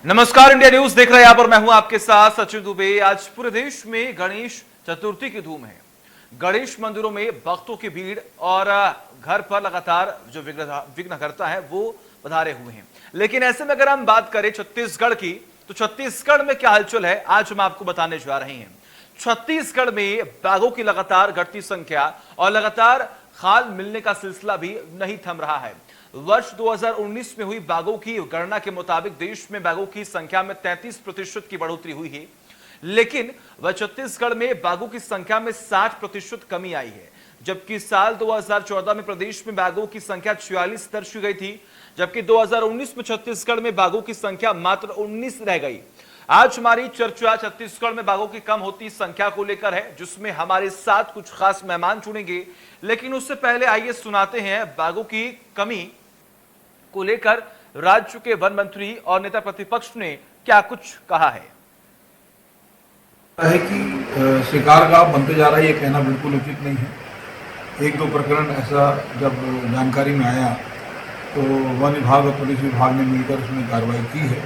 नमस्कार, India news देख रहे हैं आप और मैं हूं आपके साथ सचिन दुबे। आज पूरे देश में गणेश चतुर्थी की धूम है। गणेश मंदिरों में भक्तों की भीड़ और घर पर लगातार जो विघ्नहर्ता है वो पधारे हुए हैं। लेकिन ऐसे में अगर हम बात करें छत्तीसगढ़ की, तो छत्तीसगढ़ में क्या हलचल है आज हम आपको बताने जा रहे हैं। छत्तीसगढ़ में बाघों की लगातार घटती संख्या और लगातार खाल मिलने का सिलसिला भी नहीं थम रहा है। वर्ष 2019 में हुई बाघों की गणना के मुताबिक देश में बाघों की संख्या में 33% की बढ़ोतरी हुई है, लेकिन वह छत्तीसगढ़ में बाघों की संख्या में 60% कमी आई है। जबकि साल 2014 में प्रदेश में बाघों की संख्या 44 दर्ज की गई थी, जबकि 2019 में छत्तीसगढ़ में बाघों की संख्या मात्र 19 रह गई। आज हमारी चर्चा छत्तीसगढ़ में बाघों की कम होती संख्या को लेकर है, जिसमें हमारे साथ कुछ खास मेहमान चुनेंगे। लेकिन उससे पहले आइए सुनाते हैं बाघों की कमी को लेकर राज्य के वन मंत्री और नेता प्रतिपक्ष ने क्या कुछ कहा है। कि शिकार का बनते जा रहा है, ये कहना बिल्कुल उचित नहीं है। एक दो प्रकरण ऐसा जब जानकारी में आया तो वन विभाग और पुलिस विभाग ने मिलकर उसमें कार्रवाई की है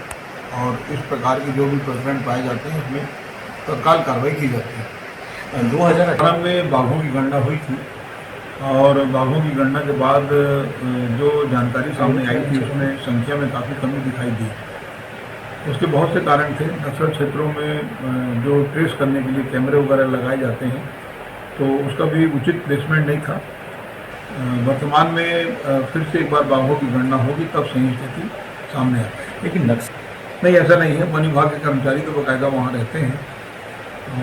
और इस प्रकार के जो भी प्रकरण पाए जाते हैं उसमें तत्काल कार्रवाई की जाती है। 2018 में बाघों की गणना हुई थी और बाघों की गणना के बाद जो जानकारी सामने आई थी उसमें संख्या में काफ़ी कमी दिखाई दी। उसके बहुत से कारण थे। नक्सल क्षेत्रों में जो ट्रेस करने के लिए कैमरे वगैरह लगाए जाते हैं तो उसका भी उचित प्लेसमेंट नहीं था। वर्तमान में फिर से एक बार बाघों की गणना होगी तब सही स्थिति सामने आता है। लेकिन नहीं, ऐसा नहीं है। वन विभाग के कर्मचारी तो बाकायदा वहाँ रहते हैं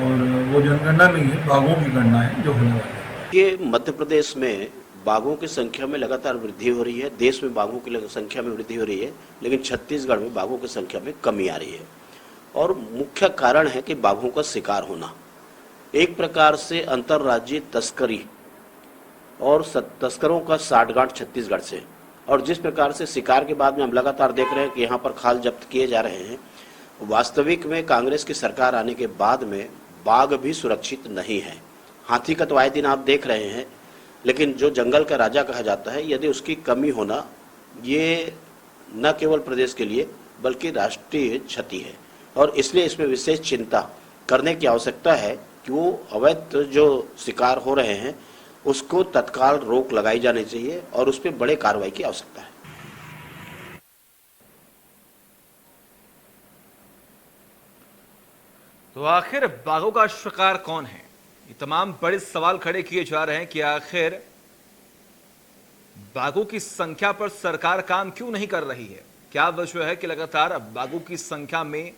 और वो जनगणना नहीं है, बाघों की गणना है जो होने वाली है। ये मध्य प्रदेश में बाघों की संख्या में लगातार वृद्धि हो रही है। देश में बाघों की संख्या में वृद्धि हो रही है, लेकिन छत्तीसगढ़ में बाघों की संख्या में कमी आ रही है। और मुख्य कारण है कि बाघों का शिकार होना एक प्रकार से अंतर्राज्यीय तस्करी और तस्करों का साठगांठ छत्तीसगढ़ से। और जिस प्रकार से शिकार के बाद में हम लगातार देख रहे हैं कि यहाँ पर खाल जब्त किए जा रहे हैं, वास्तविक में कांग्रेस की सरकार आने के बाद में बाघ भी सुरक्षित नहीं है। हाथी का तो आए दिन आप देख रहे हैं, लेकिन जो जंगल का राजा कहा जाता है, यदि उसकी कमी होना ये न केवल प्रदेश के लिए बल्कि राष्ट्रीय क्षति है। और इसलिए इसमें विशेष चिंता करने की आवश्यकता है कि वो अवैध जो शिकार हो रहे हैं उसको तत्काल रोक लगाई जानी चाहिए और उस पर बड़े कार्रवाई की आवश्यकता है। तो आखिर बाघों का शिकार कौन है? ये तमाम बड़े सवाल खड़े किए जा रहे हैं कि आखिर बाघों की संख्या पर सरकार काम क्यों नहीं कर रही है। क्या वजह है कि लगातार बाघों की संख्या में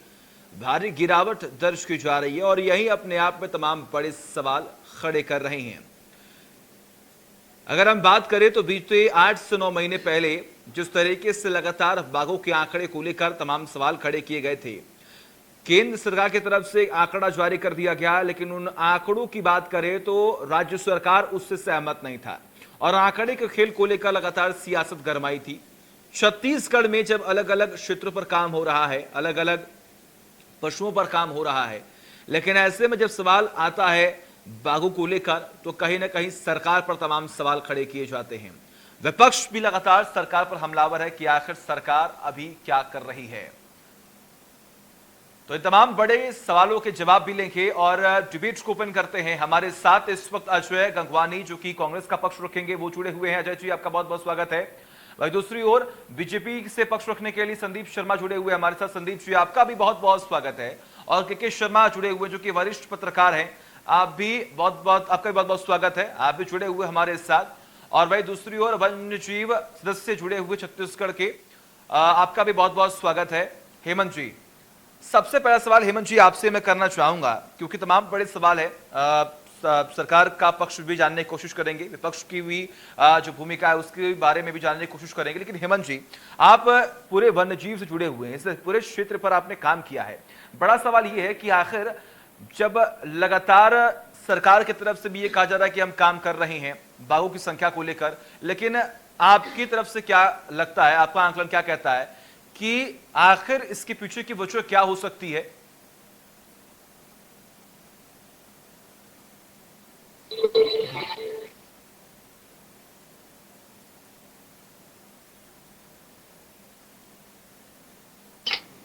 भारी गिरावट दर्ज की जा रही है, और यही अपने आप में तमाम बड़े सवाल खड़े कर रहे हैं। अगर हम बात करें तो बीते 8 से 9 महीने पहले जिस तरीके से लगातार बाघों के आंकड़े को लेकर तमाम सवाल खड़े किए गए थे, केंद्र सरकार की तरफ से आंकड़ा जारी कर दिया गया, लेकिन उन आंकड़ों की बात करें तो राज्य सरकार उससे सहमत नहीं था और आंकड़े के खेल को लेकर लगातार सियासत गरमाई थी। छत्तीसगढ़ में जब अलग अलग क्षेत्रों पर काम हो रहा है, अलग अलग पशुओं पर काम हो रहा है, लेकिन ऐसे में जब सवाल आता है बाघों को लेकर तो कहीं ना कहीं सरकार पर तमाम सवाल खड़े किए जाते हैं। विपक्ष भी लगातार सरकार पर हमलावर है कि आखिर सरकार अभी क्या कर रही है। तो इन तमाम बड़े सवालों के जवाब भी लेंगे और डिबेट को ओपन करते हैं। हमारे साथ इस वक्त अजय गंगवानी जो कि कांग्रेस का पक्ष रखेंगे वो जुड़े हुए हैं। अजय जी, आपका बहुत बहुत स्वागत है। वही दूसरी ओर बीजेपी से पक्ष रखने के लिए संदीप शर्मा जुड़े हुए हमारे साथ। संदीप जी, आपका भी बहुत बहुत स्वागत है। और के शर्मा जुड़े हुए जो कि वरिष्ठ पत्रकार हैं, आप भी आपका भी बहुत बहुत स्वागत है, आप भी जुड़े हुए हमारे साथ। और वही दूसरी ओर वन्य जीव सदस्य जुड़े हुए छत्तीसगढ़ के, आपका भी बहुत बहुत स्वागत है। हेमंत जी, सबसे पहला सवाल हेमंत जी आपसे मैं करना चाहूंगा, क्योंकि तमाम बड़े सवाल है। सरकार का पक्ष भी जानने की कोशिश करेंगे, विपक्ष की भी जो भूमिका है उसके बारे में भी जानने की कोशिश करेंगे। लेकिन हेमंत जी, आप पूरे वन्यजीव से जुड़े हुए हैं, इस पूरे क्षेत्र पर आपने काम किया है। बड़ा सवाल यह है कि आखिर जब लगातार सरकार की तरफ से भी ये कहा जा रहा है कि हम काम कर रहे हैं बाघों की संख्या को लेकर, लेकिन आपकी तरफ से क्या लगता है, आपका आंकलन क्या कहता है कि आखिर इसके पीछे की वजह क्या हो सकती है?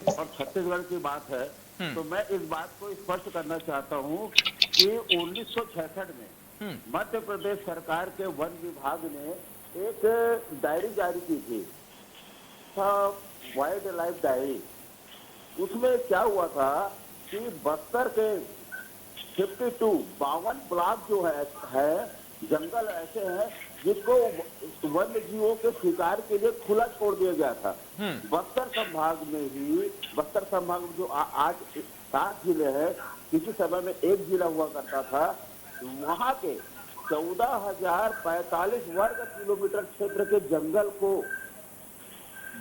और छत्तीसगढ़ की बात है, तो मैं इस बात को स्पष्ट करना चाहता हूं कि 1966 में मध्य प्रदेश सरकार के वन विभाग ने एक डायरी जारी की थी, वाइल्ड लाइफ डायरी। उसमें क्या हुआ था कि बस्तर के 52 ब्लॉक जो है जंगल ऐसे हैं जिसको वन्य जीवों के शिकार के लिए खुला छोड़ दिया गया था। बस्तर संभाग में जो आज 7 जिले हैं, किसी समय में एक जिला हुआ करता था, वहां के 14,045 वर्ग किलोमीटर क्षेत्र के जंगल को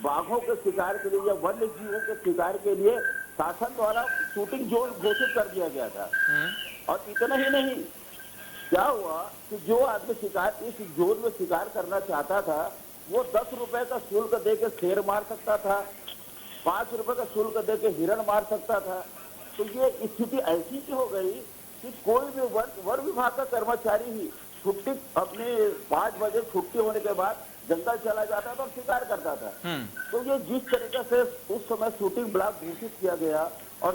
बाघों के शिकार के लिए या वन्य जीवों के शिकार के लिए शासन द्वारा शूटिंग जोन घोषित कर दिया गया था। और इतना ही नहीं, क्या हुआ कि जो आदमी शिकार इस जोन में शिकार करना चाहता था वो 10 रुपए का शुल्क दे के शेर मार सकता था, 5 रुपए का शुल्क दे के हिरण मार सकता था। तो ये स्थिति ऐसी की हो गई कि कोई भी वन विभाग का कर्मचारी ही छुट्टी अपने 5 बजे छुट्टी होने के बाद जंगल चला जाता था और शिकार करता था। तो ये जिस तरीके से उस समय शूटिंग ब्लॉक घोषित किया गया और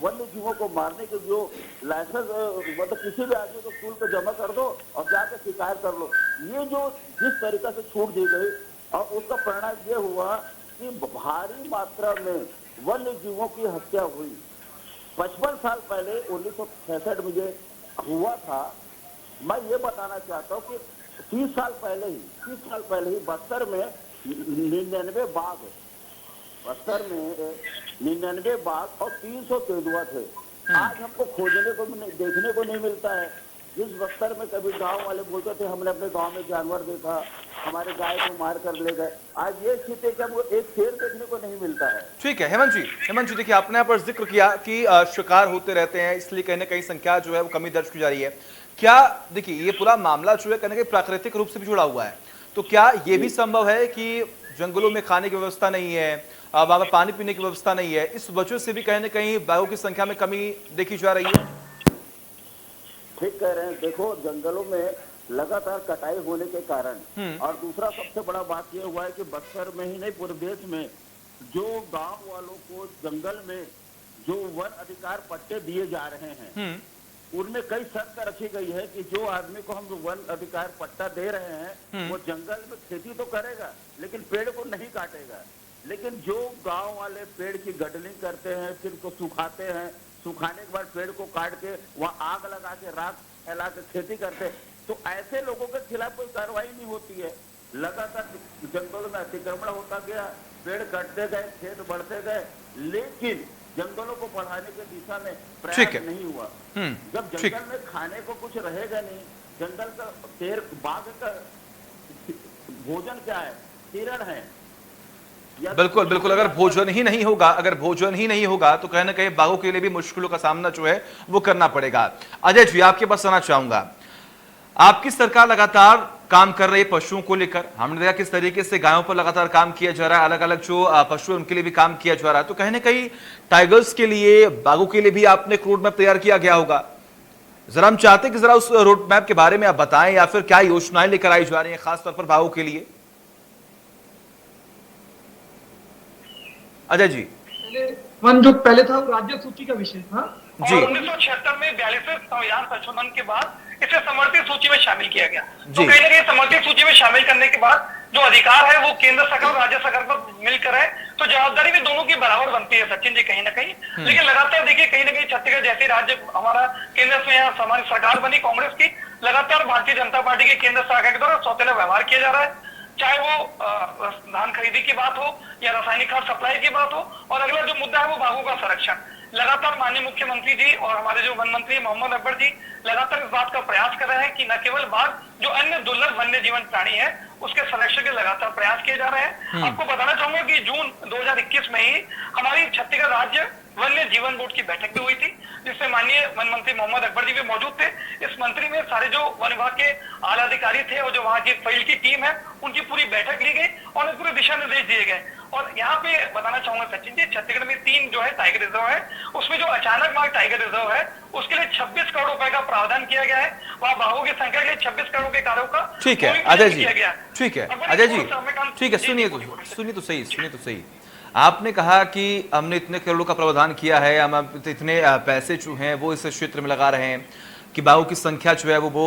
वन्य जीवों को मारने के जो लाइसेंस, मतलब किसी भी आदमी को शुल्क जमा कर दो और जाकर शिकार कर लो, ये जो जिस तरीके से छूट दी गई और उसका परिणाम ये हुआ कि भारी मात्रा में वन्य जीवों की हत्या हुई। 55 साल पहले 1966 में ये हुआ था। मैं ये बताना चाहता हूँ कि 30 साल पहले ही बस्तर में 99 बाघ, बस्तर में 99 बाघ और 300 तेंदुआ थे। आज हमको खोजने को देखने को नहीं मिलता है। जिस बस्तर में कभी गांव वाले बोलते थे हमने अपने गांव में जानवर देखा, हमारे गाय को मार कर ले गए, आज ये स्थिति है वो एक शेर देखने को नहीं मिलता है। ठीक है हेमंत जी, देखिए आपने यहाँ पर जिक्र किया कि शिकार होते रहते हैं, इसलिए कहीं ना कहीं संख्या जो है वो कमी दर्ज की जा रही है। क्या देखिए ये पूरा मामला जो है कहीं ना कहीं प्राकृतिक रूप से भी जुड़ा हुआ है, तो क्या ये भी संभव है कि जंगलों में खाने की व्यवस्था नहीं है, वहां पर पानी पीने की व्यवस्था नहीं है, इस वजह से भी कहीं ना कहीं बाघों की संख्या में कमी देखी जा रही है? ठीक कह रहे हैं। देखो, जंगलों में लगातार कटाई होने के कारण और दूसरा सबसे बड़ा बात यह हुआ है कि बस्तर में ही नहीं पूरे देश में जो गांव वालों को जंगल में जो वन अधिकार पट्टे दिए जा रहे हैं उनमें कई शर्त रखी गई है कि जो आदमी को हम वन अधिकार पट्टा दे रहे हैं वो जंगल में खेती तो करेगा लेकिन पेड़ को नहीं काटेगा। लेकिन जो गांव वाले पेड़ की गडलिंग करते हैं, फिर उसको सुखाते हैं, सुखाने के बाद पेड़ को काट के वहाँ आग लगा के राख फैला के खेती करते, तो ऐसे लोगों के खिलाफ कोई कार्रवाई नहीं होती है। लगातार जंगलों में अतिक्रमण होता गया, पेड़ कटते गए, खेत बढ़ते गए, लेकिन जंगलों को बढ़ाने की दिशा में प्रयास नहीं हुआ। जब जंगल में खाने को कुछ रहेगा नहीं, जंगल का शेर, बाघ का भोजन क्या है? हिरण है। बिल्कुल बिल्कुल, अगर भोजन ही नहीं होगा तो कहीं ना कहीं बाघों के लिए भी मुश्किलों का सामना जो है वो करना पड़ेगा। अजय जी, आपके पास आना चाहूंगा, आपकी सरकार लगातार काम कर रही है पशुओं को लेकर, हमने देखा किस तरीके से गायों पर लगातार काम किया जा रहा है, अलग अलग जो पशु है उनके लिए भी काम किया जा रहा है, तो कहीं ना कहीं टाइगर्स के लिए, बाघों के लिए भी आपने एक रोड मैप तैयार किया गया होगा। जरा हम चाहते हैं कि जरा उस रोड मैप के बारे में आप बताएं, या फिर क्या योजनाएं लेकर आई जा रही है खासतौर पर बाघों के लिए। अजय जी, वन जो पहले था वो राज्य सूची का विषय था जी। 1976 में 42वें संविधान संशोधन के बाद इसे समर्थित सूची में शामिल किया गया। तो कहीं ना कहीं समर्थित सूची में शामिल करने के बाद जो अधिकार है वो केंद्र सरकार और राज्य सरकार पर मिलकर है, तो जवाबदारी भी दोनों की बराबर बनती है सचिन जी कहीं ना कहीं। लेकिन लगातार देखिए कहीं ना कहीं छत्तीसगढ़ जैसे राज्य हमारा केंद्र में यहाँ हमारी सरकार बनी कांग्रेस की, लगातार भारतीय जनता पार्टी के केंद्र सरकार के द्वारा सौतेला व्यवहार किया जा रहा है, चाहे वो धान खरीदी की बात हो या रासायनिक खाद सप्लाई की बात हो, और अगला जो मुद्दा है वो बाघों का संरक्षण। लगातार माननीय मुख्यमंत्री जी और हमारे जो वन मंत्री मोहम्मद अकबर जी लगातार इस बात का प्रयास कर रहे हैं कि न केवल बाघ, जो अन्य दुर्लभ वन्य जीवन प्राणी है उसके संरक्षण के लगातार प्रयास किए जा रहे हैं। आपको बताना चाहूंगा कि जून 2021 में ही हमारी छत्तीसगढ़ राज्य वन्य जीवन बोर्ड की बैठक भी हुई थी, जिसमें माननीय वन मंत्री मोहम्मद अकबर जी भी मौजूद थे। इस मंत्री में सारे जो वन विभाग के आला अधिकारी थे और जो वहाँ की फील्ड की टीम है उनकी पूरी बैठक ली गई और पूरे दिशा निर्देश दिए गए। और यहाँ पे बताना चाहूंगा सचिन जी, छत्तीसगढ़ में 3 जो है टाइगर रिजर्व है, उसमें जो अचानक मार्ग टाइगर रिजर्व है उसके लिए 26 करोड़ रुपए का प्रावधान किया गया है। वहाँ बाघों की संख्या के लिए 26 करोड़ के कार्यों का ठीक है अजय जी, ठीक है अजय जी, ठीक है, सुनिए तो सही। आपने कहा कि हमने इतने करोड़ों का प्रावधान किया है, हम इतने पैसे जो हैं वो इस क्षेत्र में लगा रहे हैं कि बाघों की संख्या जो है वो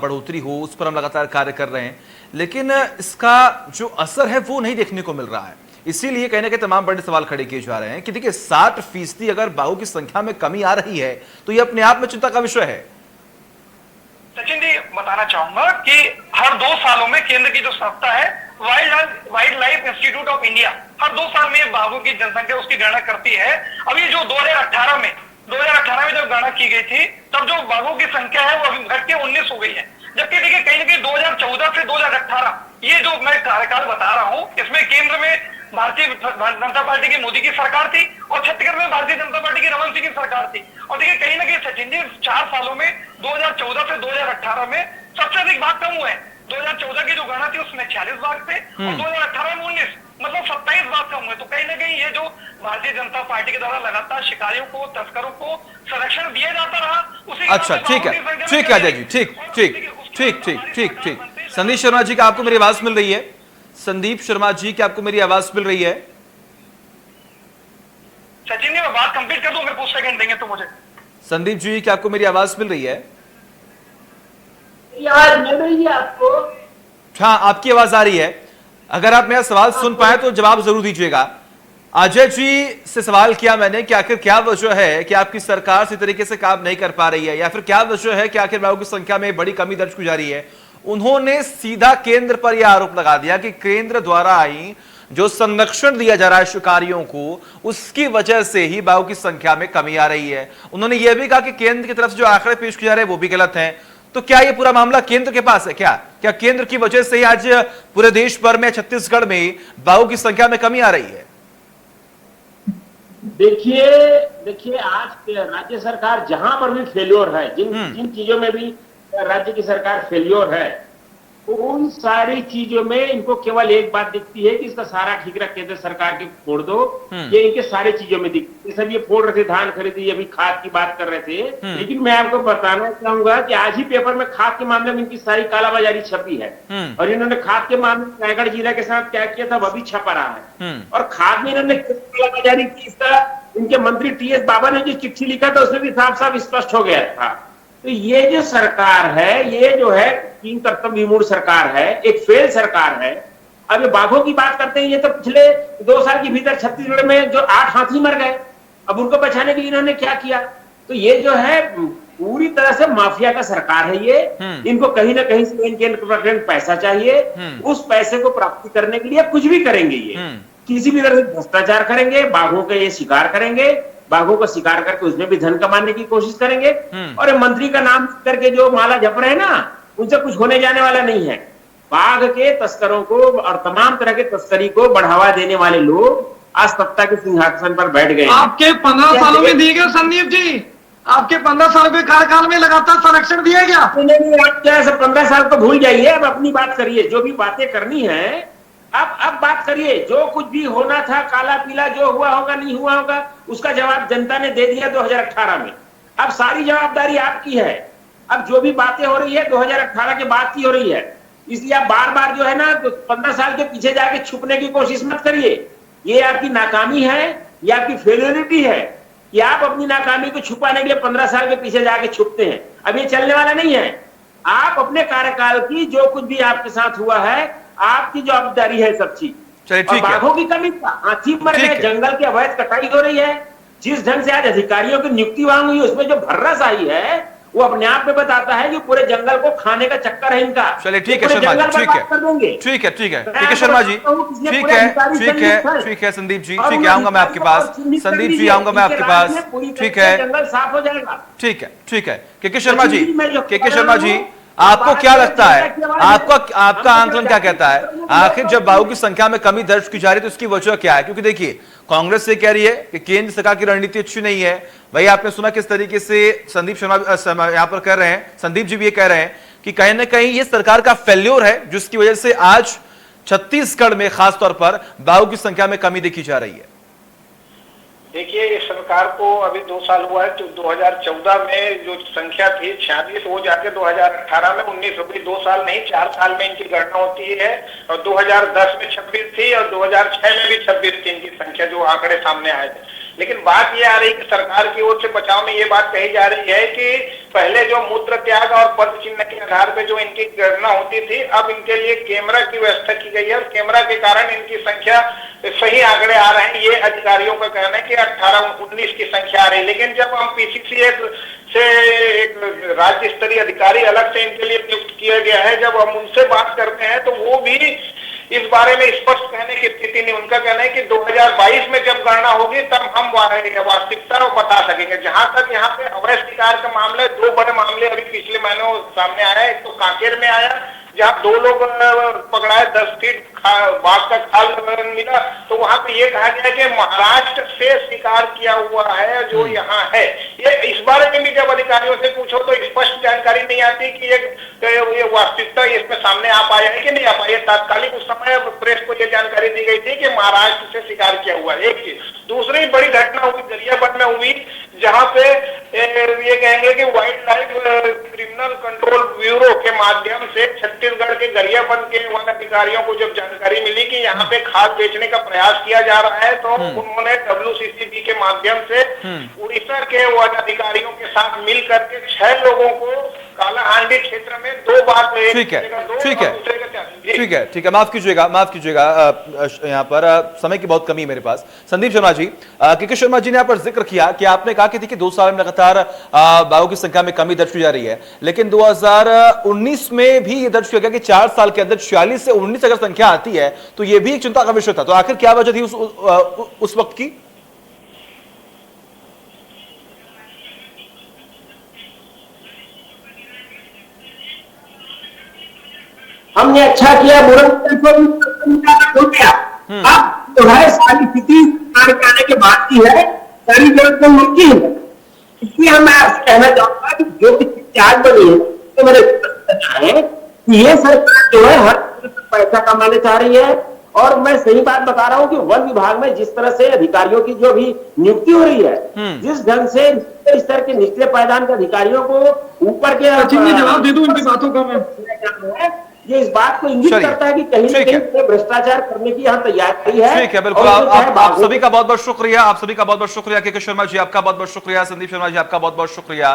बढ़ोतरी हो, उस पर हम लगातार कार्य कर रहे हैं, लेकिन इसका जो असर है वो नहीं देखने को मिल रहा है। इसीलिए कहीं ना कहीं तमाम बड़े सवाल खड़े किए जा रहे हैं कि देखिए 60% अगर बाघों की संख्या में कमी आ रही है तो ये अपने आप में चिंता का विषय है। सचिन जी, बताना चाहूंगा कि हर 2 सालों में केंद्र की जो संस्था है wild life institute of India हर 2 साल में बाघों की जनसंख्या उसकी गणना करती है। अभी जो 2018 में जब गणना की गई थी तब जो बाघों की संख्या है वो अभी घट के 19 हो गई है। जबकि देखिए कहीं ना कहीं 2014 से 2018 ये जो मैं कार्यकाल बता रहा हूँ इसमें केंद्र में भारतीय जनता पार्टी की मोदी की सरकार थी और छत्तीसगढ़ में भारतीय जनता पार्टी की रमन सिंह की सरकार थी। और देखिए कहीं ना कहीं सचिन जी 4 सालों में 2014 से 2018 में सबसे अधिक बाघ कम हुए। 2014 की जो गणना थी उसमें 46 बाघ थे और 2018 में 19, मतलब 27 बाघ कम हुए। तो कहीं ना कहीं ये जो भारतीय जनता पार्टी के द्वारा लगातार शिकारियों को, तस्करों को संरक्षण दिया जाता रहा उसी। अच्छा, ठीक है अजय जी, ठीक। संदीप शर्मा जी, का आपको मेरी आवाज मिल रही है? संदीप शर्मा जी, क्या आपको मेरी आवाज मिल रही है? सचिन जी, मैं बात कंप्लीट कर दूं, मेरे कुछ सेकंड देंगे तो मुझे। संदीप जी, क्या आपको मेरी आवाज मिल रही है? आवाज मिल रही है आपको? हाँ, आपकी आवाज आ रही है। अगर आप मेरा सवाल सुन पाए तो जवाब जरूर दीजिएगा। अजय जी से सवाल किया मैंने कि आखिर क्या वजह है कि आपकी सरकार इस तरीके से काम नहीं कर पा रही है, या फिर क्या वजह है कि आखिर बाघों की संख्या में बड़ी कमी दर्ज की जा रही है। उन्होंने सीधा केंद्र पर यह आरोप लगा दिया कि केंद्र द्वारा आई जो संरक्षण दिया जा रहा है शिकारियों को, उसकी वजह से ही बाघों की संख्या में कमी आ रही है। उन्होंने यह भी कहा कि केंद्र की तरफ से जो आंकड़े पेश किए जा रहे हैं वो भी गलत हैं। तो क्या यह पूरा मामला केंद्र के पास है? क्या केंद्र की वजह से ही आज पूरे देश भर में, छत्तीसगढ़ में बाघों की संख्या में कमी आ रही है? देखिए आज राज्य सरकार जहां पर भी फेल्योर है, जिन चीजों में भी राज्य की सरकार फेल्योर है, उन सारी चीजों में इनको केवल एक बात दिखती है कि इसका सारा ठिकरा केंद्र सरकार के फोड़ दो। ये इनके सारी चीजों में दिखती है। सब ये फोड़ रहे थे, धान खरीदी, अभी खाद की बात कर रहे थे, लेकिन मैं आपको बताना चाहूंगा कि आज ही पेपर में खाद के मामले में इनकी सारी कालाबाजारी छपी है। और इन्होंने खाद के मामले में रायगढ़ जिला के साथ क्या किया था वो भी छपा रहा है। और खाद में इन्होंने कालाबाजारी की, इसका इनके मंत्री टी.एस. बाबा ने जो चिट्ठी लिखा था उसमें भी साफ साफ स्पष्ट हो गया था। तो ये जो सरकार है, ये जो है तीन कर्तव्य विमूढ़ सरकार है, एक फेल सरकार है। अब ये बाघों की बात करते हैं, ये तो पिछले 2 साल के भीतर छत्तीसगढ़ में जो 8 हाथी मर गए, अब उनको बचाने के लिए इन्होंने क्या किया? तो ये जो है पूरी तरह से माफिया का सरकार है ये। इनको कहीं ना कहीं से इनके पैसा चाहिए, उस पैसे को प्राप्त करने के लिए कुछ भी करेंगे ये, किसी भी तरह से भ्रष्टाचार करेंगे, बाघों का ये शिकार करेंगे, बाघों को शिकार करके उसमें भी धन कमाने की कोशिश करेंगे। और मंत्री का नाम करके जो माला जप रहे हैं ना, उनसे कुछ होने जाने वाला नहीं है। बाघ के तस्करों को और तमाम तरह के तस्करी को बढ़ावा देने वाले लोग आज सत्ता के सिंहासन पर बैठ गए। आपके 15 सालों में दिए गए संदीप जी, आपके 15 साल के कार्यकाल में लगातार संरक्षण दिया गया। नहीं, आप क्या 15 साल तो भूल जाइए, अब अपनी बात करिए, जो भी बातें करनी है अब बात करिए। जो कुछ भी होना था, काला पीला जो हुआ होगा, नहीं हुआ होगा, उसका जवाब जनता ने दे दिया 2018 में। अब सारी जवाबदारी आपकी है। अब जो भी बातें हो रही है 2018 के बाद की हो रही है, इसलिए आप बार बार जो है ना 15 साल के पीछे जाके छुपने की कोशिश मत करिए। ये आपकी नाकामी है, ये आपकी फेलियरिटी है कि आप अपनी नाकामी को छुपाने के लिए 15 साल के पीछे जाके छुपते हैं। अब ये चलने वाला नहीं है। आप अपने कार्यकाल की जो कुछ भी आपके साथ हुआ है, आपकी जवाबदारी है सब चीज। चलिए ठीक है। बाघों की कमी, हाथी मर गए, जंगल की अवैध कटाई हो रही है, जिस ढंग से आज अधिकारियों की नियुक्ति मांग हुई उसमें जो भर्रस आई है वो अपने आप में बताता है कि पूरे जंगल को खाने का चक्कर है इनका। चलिए ठीक है शर्मा जी, ठीक है के शर्मा जी, ठीक है संदीप जी, ठीक है, आऊंगा मैं आपके पास। संदीप जी आऊंगा मैं आपके पास, ठीक है, जंगल साफ हो जाएगा। ठीक है के शर्मा जी, आपको क्या लगता है, आपका आंकलन क्या कहता है? आखिर जब बाघों की संख्या में कमी दर्ज की जा रही है तो उसकी वजह क्या है? क्योंकि देखिए कांग्रेस से कह रही है कि केंद्र सरकार की रणनीति अच्छी नहीं है। भाई आपने सुना किस तरीके से संदीप शर्मा यहां पर कह रहे हैं, संदीप जी भी ये कह रहे हैं कि कहीं ना कहीं ये सरकार का फेल्योर है, जिसकी वजह से आज छत्तीसगढ़ में खासतौर पर बाघों की संख्या में कमी देखी जा रही है। देखिए, इस सरकार को अभी 2 साल हुआ है, तो 2014 में जो संख्या थी 46, वो जाके 2018 में 19 हो गई। 2 साल नहीं, 4 साल में इनकी गणना होती है। और 2010 में 26 थी और 2006 में भी 26 थी इनकी संख्या, जो आंकड़े सामने आए थे। लेकिन बात ये आ रही कि सरकार की ओर से बचाव में ये बात कही जा रही है कि पहले जो मूत्र त्याग और पद चिन्ह के आधार पे जो इनकी गणना होती थी, अब इनके लिए कैमरा की व्यवस्था की गई है और कैमरा के कारण इनकी संख्या सही आंकड़े आ रहे हैं। ये अधिकारियों का कहना है कि 18-19 की संख्या आ रही है। लेकिन जब हम पीसीसी से एक राज्य स्तरीय अधिकारी अलग से इनके लिए नियुक्त किया गया है, जब हम उनसे बात करते हैं तो वो भी इस बारे में स्पष्ट कहने की स्थिति नहीं। उनका कहना है कि 2022 में जब गणना होगी तब हम वास्तविकता बता सकेंगे। जहां तक यहाँ पे अवैध शिकार का मामला, 2 बड़े मामले अभी पिछले महीनों सामने आया है। एक तो कांकेर में आया, जहाँ 2 लोग पकड़ाए, 10 फीट बाघ का खाल मिला, तो वहां पे ये कहा गया कि महाराष्ट्र से शिकार किया हुआ है जो यहाँ है। ये इस बारे में भी जब अधिकारियों से पूछो तो स्पष्ट जानकारी नहीं आती कि ये वास्तविकता इसमें सामने आ पाया है कि नहीं आ पाया। तात्कालिक उस समय प्रेस को ये जानकारी दी गई थी कि महाराष्ट्र से शिकार किया हुआ है। एक चीज, दूसरी बड़ी घटना हुई गरियाबंद में हुई, जहाँ पे ये कहेंगे कि wild life criminal control bureau के माध्यम से छत्तीसगढ़ के गरियाबंद के वन अधिकारियों को जब जानकारी मिली कि यहाँ पे खाद बेचने का प्रयास किया जा रहा है, तो उन्होंने WCCB के माध्यम से उड़ीसा के वन अधिकारियों के साथ मिल करके 6 लोगों को कालाहांडी क्षेत्र में 2 बार ठीक है, माफ कीजिएगा यहाँ पर समय की बहुत कमी है मेरे पास। संदीप शर्मा जी, के शर्मा जी ने यहाँ पर जिक्र किया कि आपने कहा कि देखिए 2 साल में लगातार बाघों की संख्या में कमी दर्ज की जा रही है, लेकिन 2019 में भी ये दर्ज किया गया कि 4 साल के अंदर 46 से 19 अगर संख्या आती है तो ये भी एक चिंता का विषय था। तो आखिर क्या वजह थी उस वक्त की? हमने अच्छा किया, हो गया। अब जो है सारी स्थिति आने के बाद की है, सारी जरूरत मुमकिन है। इसलिए हम आपसे कहना चाहूंगा कि जो भी चार्ज बनी है तो मेरे है कि ये सरकार जो है हर पैसा कमाने चाह रही है। और मैं सही बात बता रहा हूँ कि वन विभाग में जिस तरह से अधिकारियों की जो भी नियुक्ति हो रही है, जिस ढंग से इस तरह के निचले पायदान के अधिकारियों को ऊपर के जवाब दे दूं इनकी बातों का मैं, ये इस बात को इंगित करता है कि कहीं न कहीं भ्रष्टाचार करने की यहाँ तैयारी है। ठीक है, बिल्कुल। आप सभी का बहुत बहुत शुक्रिया, आप सभी का बहुत बहुत शुक्रिया। के शर्मा जी आपका बहुत बहुत शुक्रिया, संदीप शर्मा जी आपका बहुत बहुत शुक्रिया,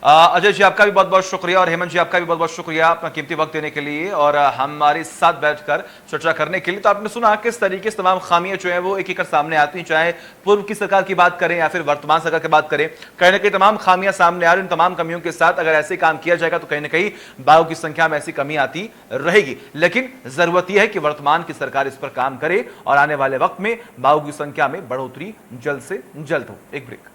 अजय जी आपका भी बहुत बहुत शुक्रिया और हेमंत जी आपका भी बहुत बहुत शुक्रिया अपना कीमती वक्त देने के लिए और हमारे साथ बैठकर चर्चा करने के लिए। तो आपने सुना किस तरीके से तमाम खामियां जो है वो एक एक सामने आती हैं, चाहे पूर्व की सरकार की बात करें या फिर वर्तमान सरकार की बात करें, कहीं ना कहीं तमाम खामियां सामने आ रही। इन तमाम कमियों के साथ अगर ऐसे काम किया जाएगा तो कहीं ना कहीं बाघों की संख्या में ऐसी कमी आती रहेगी। लेकिन जरूरत यह है कि वर्तमान की सरकार इस पर काम करे और आने वाले वक्त में बाघों की संख्या में बढ़ोतरी जल्द से जल्द हो। एक ब्रेक।